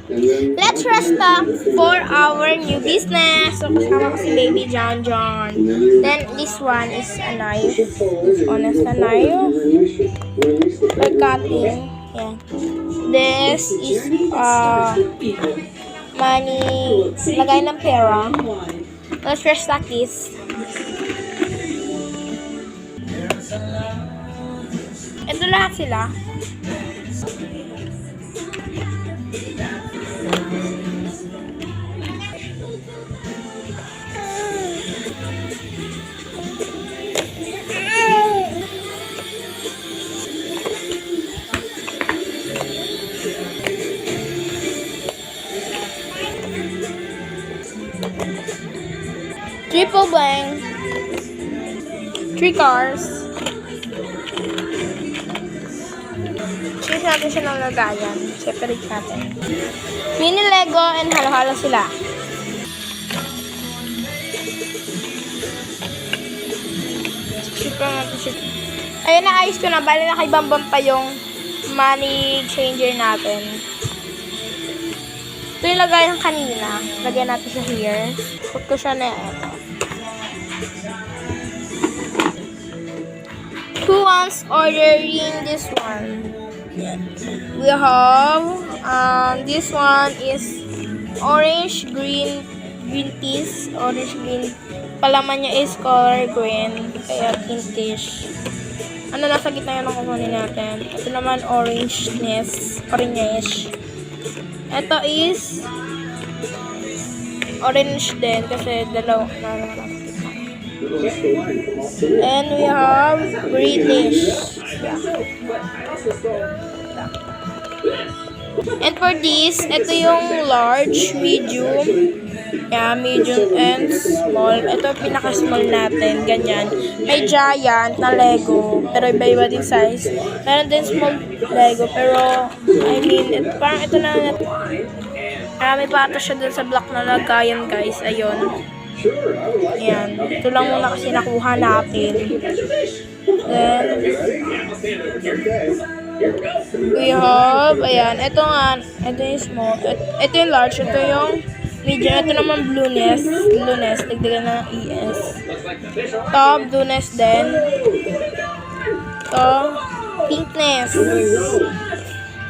Let's restock for our new business. So, kasama ko si Baby John John. Then, this one is a knife. This one is a knife. For cutting. Yeah. This is, money, lagay ng pera. Let's restock this. Ito lahat sila. Triple blank. 3 cars. Choose natin siya ng lagayan. Separate natin. Mini Lego and halo-halo sila. Super natin siya. Ayun, naayos ko na. Bali na kay Bambam pa yung money changer natin. Ito yung lagayan kanina. Lagyan natin siya here. Put ko siya na ito. Who wants ordering this one? We have this one is orange green teas. Orange green. Palaman niya is color green. Kaya tintish. Ano nasa gitna yun ang kukunin natin? Ito naman orangeness. Orange. Ito is orange din kasi dalawa na. And we have greenish. Yeah. And for this, ito yung large, medium. Yeah, medium and small. Ito yung pinaka-small natin. Ganyan. May giant na Lego. Pero iba-iba din size. Meron din small Lego. Pero, I mean, parang ito na. May pato siya dun sa block na lagayan, guys. Ayun. Ayan. Ito lang muna kasi nakuha natin. Then, we have, ayan. Ito nga. Ito yung small. Ito yung large. Ito yung medium. Ito naman blueness. Blueness. Dagdagan na ng ES. Ito, blueness din. Ito, pinkness.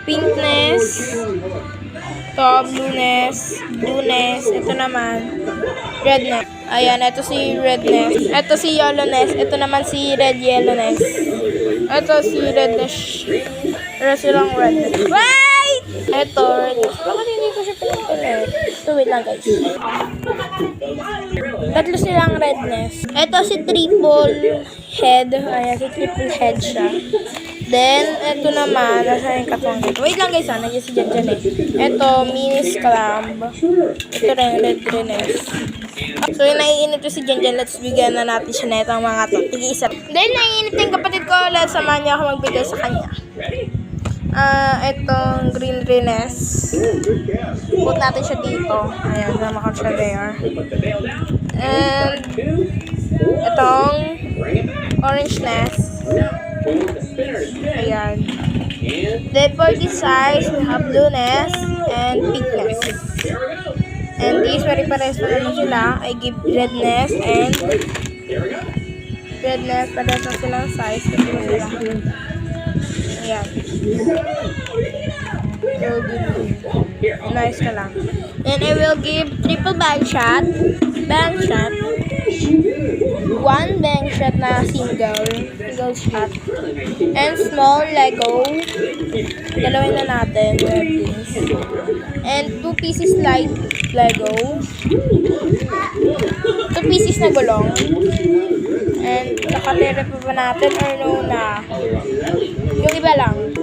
Pinkness. Ito, blueness. Blueness. Ito naman, redness. Ayan, ito si redness. Ito si yellowness. Ito naman si red yellowness. Ito si redness. Pero silang redness. Wait! Ito, redness. Bakit hindi ko siya pinapilit? So, wait lang guys. Tatlo silang redness. Ito si triple head. Ayan, si triple head siya. Then, ito naman, nasa yung katong dito. Wait lang guys, nandiyan si Jan Jan eh. Ito, mini sclamb. Ito rin, red redness. So, yung naiinit ko si Jan Jan, let's bigyan na natin siya na itong mga to. Tig-isa. Then, naiinit yung kapatid ko, let's samahan niya ako magbigay sa kanya. Itong green redness. Put natin siya dito. Ayan, sama ko siya there. And, itong orangeness. Ayan. Then for this size, we have blueness and pinkness. And these, pare-pares na naman sila. I give redness and redness. Pares na silang size. Ito sila. Ayan. Nice ka lang. And I will give triple bang shot. Bang shot. One bang shot na single shot. And small Lego. Dalawin na natin. And 2 pieces light Lego. 2 pieces na gulong. And nakatira pa ba natin or no na? Yung iba lang.